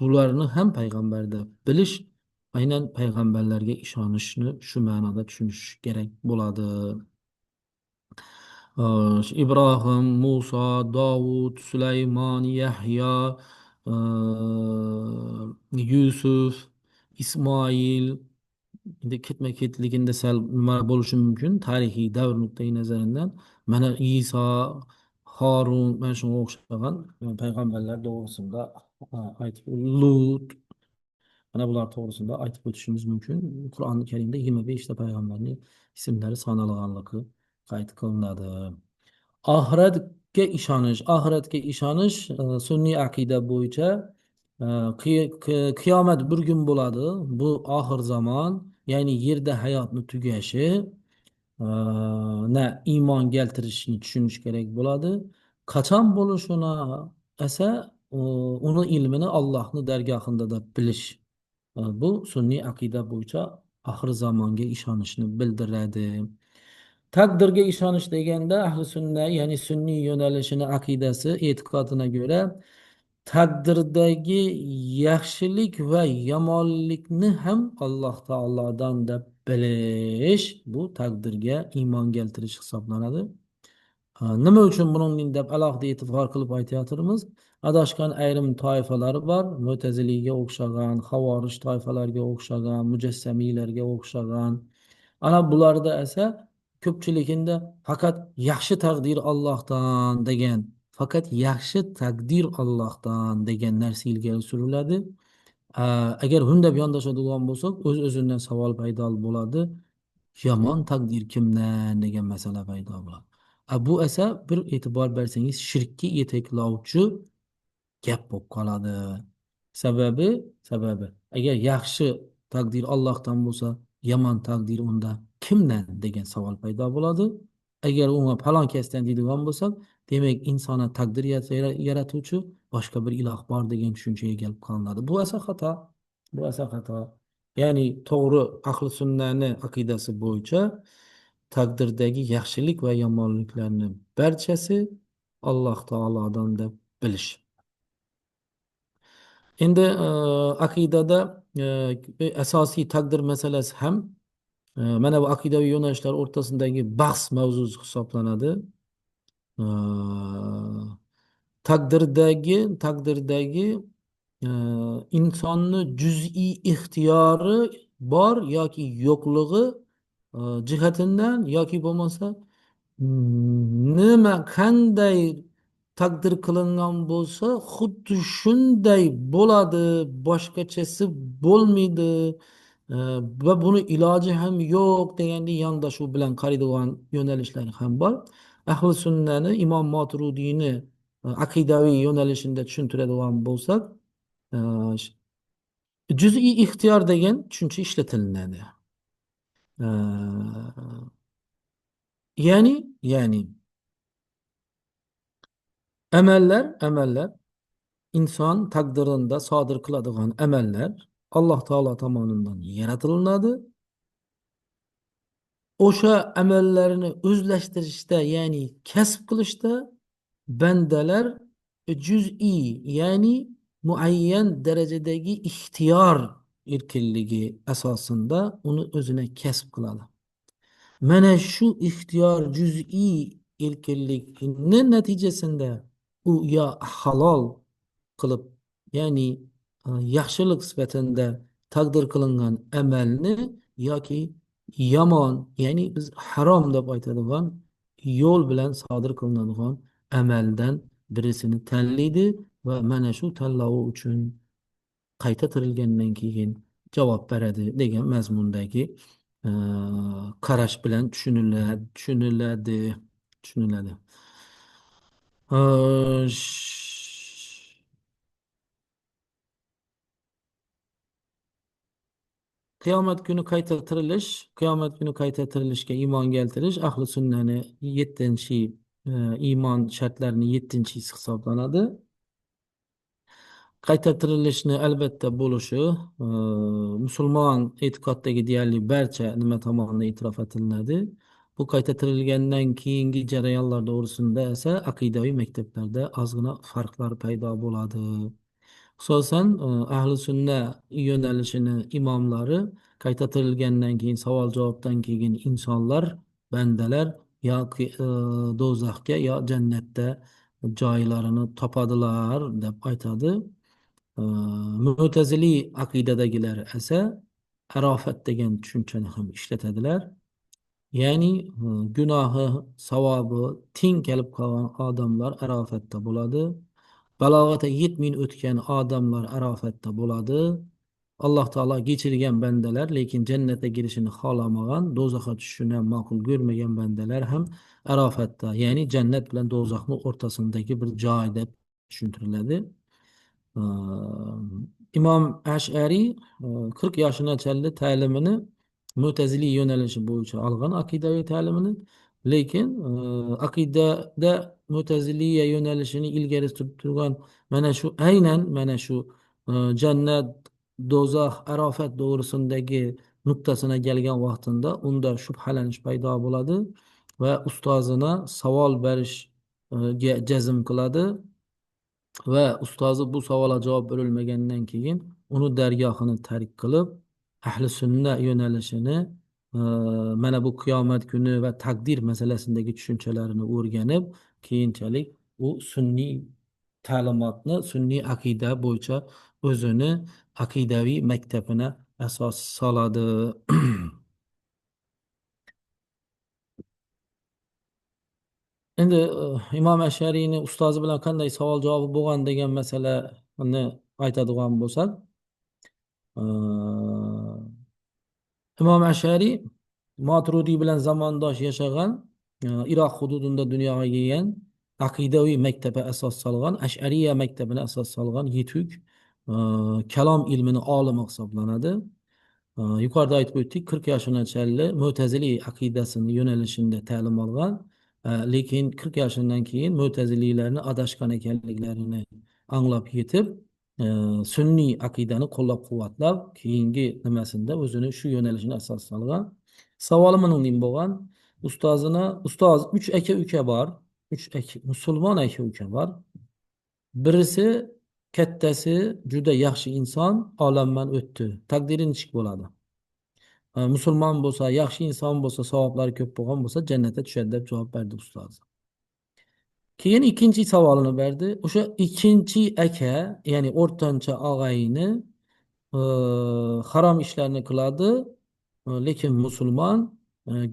[SPEAKER 1] Bularni ham payg'ambar deb bilish, aynan payg'ambarlarga ishonishni shu ma'noda tushunish kerak bo'ladi. İbrahim, Musa, Davud, Süleyman, Yahya, Yusuf, İsmail, endi ketma-ketligida sal nima bo'lishi mumkin tarixiy davr nuqtai nazaridan. Mana Iso, Harun, mana shunga o'xshagan payg'ambarlar to'g'risida aytib, Lut, mana bular to'g'risida aytib o'tishimiz mumkin. Qur'oni Karimda 25 ta payg'ambarning ismlari sanalganligi qayd qilinadi. Oxiratga ishonish sunniy aqida bo'yicha qiyomat bir kun bo'ladi. Bu oxir zamon, ya'ni yerda hayotni tugashi, na iymon keltirishni tushunish kerak bo'ladi. Qachon bo'lishini esa uni ilmini Allohning dargohida deb bilish. Bu sunniy aqida bo'yicha oxir zamonga ishonishni bildiradi. Taqdirga ishonish deganda ahli sunna, ya'ni sunniy yo'nalishini aqidasi, e'tiqodina ko'ra taqdirdagi yaxshilik va yomonlikni ham Alloh taolodan deb bilish, bu taqdirga iymon keltirish hisoblanadi. Nima uchun buni deb alohida e'tibor qilib aytayotganimiz? Adashgan ayrim toifalar bor, Mu'taziliga o'xshagan, Xavorij toifalariga o'xshagan, Mujassamiylarga o'xshagan. Ana bularda esa ko'pchiligida faqat yaxshi taqdir Allohdan degan, faqat yaxshi taqdir Allohdan degan narsa ilgari suriladi. Agar bunda yondashadigan bo'lsak, o'z-o'zidan savol paydo bo'ladi. Yomon taqdir kimdan degan masala paydo bo'ladi. Bu esa bir e'tibor bersangiz shirkka yetaklovchi gap bo'lib qoladi. Sababi agar yaxshi taqdir Allohdan bo'lsa, yomon taqdir unda kimdan degan savol paydo bo'ladi. Agar unga falon kasdan deydigan bo'lsak, demak insoniyat taqdir yaratuvchi boshqa bir iloh bor degan tushunchaga kelib qolinadi. Bu esa xato. Bu esa xato. Ya'ni to'g'ri ahli sunnani aqidasi bo'yicha taqdirdagi yaxshilik va yomonliklarni barchasi Alloh taolodan deb bilish. Endi aqidada asosiy taqdir masalasi ham mana bu aqidaviy yo'nalishlar o'rtasidagi bahs mavzusi hisoblanadi. E, taqdirdagi e, insonni juz'iy ixtiyori bor yoki yo'qligi jihatidan yoki bo'lmasa nima qanday taqdir qilingan bo'lsa xuddi shunday bo'ladi, boshqachasi bo'lmaydi e, va buni iloji ham yo'q degandek yondashuv bilan qaraydigan yo'nalishlar ham bor. Ahli sunnani Imom Moturudiyni aqidaviy yo'nalishida tushuntiradigan bo'lsak, e, juz'iy ixtiyor degan tushuncha ishlatilinadi. E, ya'ni amallar inson taqdirida sodir qiladigan amallar Alloh taolo tomonidan yaratilinadi. O'sha amallarni o'zlashtirishda, ya'ni kasb qilishda bandalar juz'iy, ya'ni muayyan darajadagi ixtiyor erkinligi asosida uni o'zine kasb qiladi. Mana shu ixtiyor juz'iy erkinlikni natijasida u yo halol qilib, ya'ni yaxshilik sifatida taqdir qilingan amalni yoki yomon, ya'ni biz harom deb aytadigan yo'l bilan sodir qilinadigan amaldan birisini tanlaydi va mana shu tanlovi uchun qayta tirilgandan keyin javob beradi degan mazmundagi e, qarash bilan tushuniladi. Qiyomat kuni qayta tirilishga iymon keltirish ahli sunnani 7-chi iymon shartlarini 7-chisi hisoblanadi. Qayta tirilishni albatta bo'lishi musulmon e'tiqoddagi deyarli barcha nima tomonidan e'tirof etiladi. Bu qayta tirilgandan keyingi jarayonlar to'g'risida esa aqidaviy maktablarda ozgina farqlar paydo bo'ladi. Xususan, ahli sunna yo'nalishini imomlari qayta tirilgandan keyin savol-javobdan keyin insonlar, bandalar yoki do'zaxga yo jannatda joylarini topadilar deb aytadi. E, Mo'taziliy aqidadagilar esa arofat degan tushunchani ham ishlatadilar. Ya'ni gunohi, savobi teng kelib qolgan odamlar arofatda bo'ladi. Balog'atga yetmay o'tgan odamlar arofatda bo'ladi. Alloh taolo kechirgan bandalar, lekin jannatga kirishini xohlamagan, do'zaxga tushishini ham ma'qul ko'rmagan bandalar ham arofatda, ya'ni jannat bilan do'zaxning o'rtasidagi bir joy deb tushuntiriladi. Imom Ash'ariy 40 yoshgacha ta'limini Mo'taziliy yo'nalishi bo'yicha olgan aqidaviy ta'limini, lekin aqidada Mo'taziliya yo'nalishini ilgari surib turgan mana shu jannat, do'zax, arofat to'g'risidagi nuqtasına kelgan vaqtida unda shubhalanish paydo bo'ladi va ustozini savol berishga jazm qiladi. Va ustozi bu savolga javob berilmagandan keyin uni dargohini tark qilib, ahli sunna yo'nalishini mana bu qiyomat kuni va taqdir masalasidagi tushunchalarini o'rganib, keyinchalik u sunniy ta'limotni, sunniy aqida bo'yicha o'zini aqidaviy maktabini asos soladi. Endi Imom Ash'ariyni ustozi bilan qanday savol javobi bo'lgan degan masalani aytadigan bo'lsak, e, Imom Ash'ariy Maturidiy bilan zamondosh yashagan, Iroq hududida dunyoga kelgan, aqidaviy maktabi asos solgan, Ash'ariya maktabini asos solgan yetuk kalom ilmini olimi hisoblanadi. Yuqorida aytib o'tdik, 40 yoshgacha Mo'taziliy aqidasini yo'nalishida ta'lim olgan, lekin 40 yoshidan keyin Mo'taziliylarni adashgan ekanliklarini anglab yetib, sunniy aqidani qo'llab-quvvatlab, keyingi nimasida o'zini shu yo'nalishini asos solgan. Savolim bunday bo'lgan: Ustoz 3 aka uka bor. 3 musulmon aka uka bor. Birisi kattasi juda yaxshi inson, olamdan o'tdi. Taqdiri nechik bo'ladi? Musulmon bo'lsa, yaxshi inson bo'lsa, savoblari ko'p bo'lgan bo'lsa, jannatga tushadi deb javob berdi ustoz. Keyin ikkinchi savolini berdi. O'sha ikkinchi aka, ya'ni o'rtancha og'ayni e, harom ishlarni qiladi, lekin musulmon,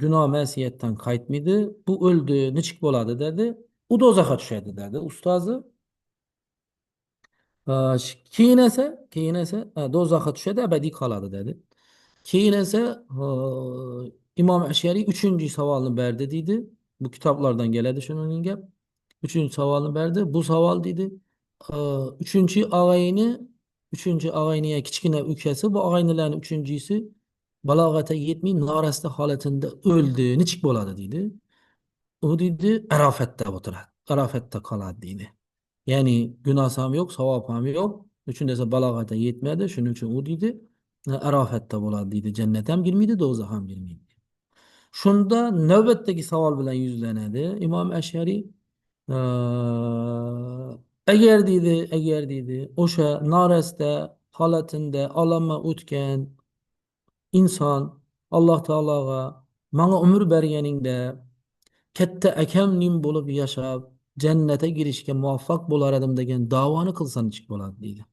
[SPEAKER 1] gunoh ma'siyatdan qaytmaydi. Bu o'ldi, nechik bo'ladi dedi. U do'zaxga tushadi dedi ustozi. Keyin esa do'zaxga tushadi, abadiy qoladi dedi. Keyin esa Imom Ashariy uchinchi savolni berdi deydi. Bu kitoblardan keladi shuning gap. Uchinchi savolni berdi. Bu savol deydi. e, Uchinchi og'ayni, uchinchi og'ayni kichkina ukasi, bu og'aynilarning uchinchisi balog'atga yetmay norasta holatida o'ldi. Nechik bo'ladi deydi. U deydi Arofatda o'tiradi. Arofatda qoladi deydi. Ya'ni gunoh ham yo'q, savob ham yo'q. Uchun esa balog'atga yetmadi. Shuning uchun u deydi Arofatda bo'ladi deydi. Jannat ham girmaydi, do'zax ham girmaydi. Shunda navbatdagi savol bilan yuzlanadi Imom Ashariy. Agar deydi o'sha norasta holatinda olamma o'tgan inson Alloh taologa menga umr berganingda katta akamning bo'lib yashab jannatga girishga muvaffaq bo'lar edim degan da'voni qilsa nechuk bo'ladi deydi.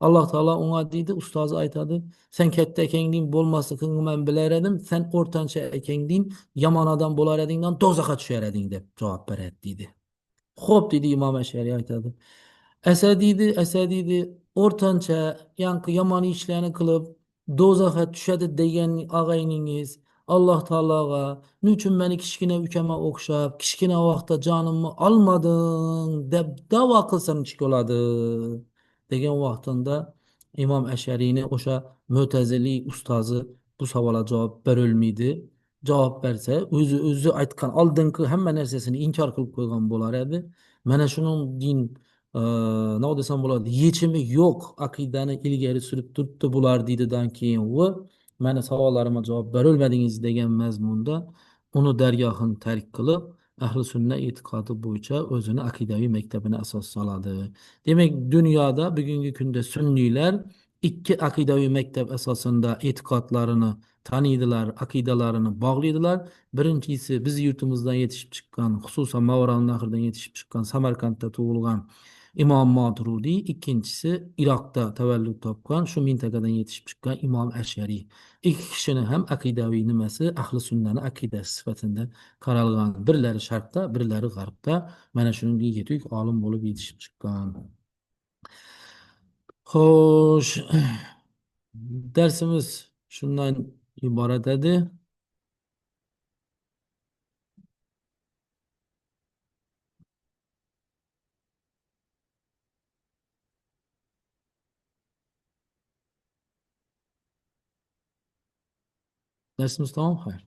[SPEAKER 1] Alloh taolo unga deydi, ustozi aytadi, sen katta akangning bo'lmasligini men bilar edim, sen o'rtancha akangning yomon odam bo'lar edingdan do'zaxga tushar eding deb javob beradi deydi. Xo'p deydi Imom Ashariy aytadi. Asa deydi, o'rtancha yangi yomon ishlarni qilib do'zaxga tushadi degan og'ayningiz Alloh taologa nechun meni kichkina ukama o'xshab kichkina vaqtda jonimni olmading deb da'vo qilsa nechuk bo'ladi degan vaqtida Imom Ashariyni o'sha Mo'taziliy ustozi bu savolga javob berolmaydi. Javob bersa o'zi aytgan oldingi hamma narsasini inkor qilib qo'ygan bo'lar edi. Mana shuning din nima desam bo'ladi, yechimi yo'q aqidani ilgari surib turibdi bular deydidan keyin u mani savollarimga javob berolmadingiz degan mazmunda uni dargohini tark qilib ahli sunna e'tiqodi bo'yicha o'zini aqidaviy maktabini asos soladi. Demak, dunyoda bugungi kunda sunniylar ikki aqidaviy maktab asosida e'tiqodlarini taniydilar, aqidalarini bog'laydilar. Birinchisi biz yurtimizdan yetishib chiqqan, xususan Mavrannahrdan yetishib chiqqan, Samarqandda tug'ilgan Imom Moturidiy, ikkinchisi Iroqda tavallud topgan, shu mintaqadan yetishib chiqqan Imom Ashariy. Ikki kishini ham aqidaviy nimasi ahli sunnani aqidasi sifatida qaralgan. Birlari sharqda, birlari g'arbda. Mana shuningdek yetuk olim bo'lib yetishib chiqqan. Xo'sh, darsimiz shundan iborat edi. Darsimiz tamom. Xayr.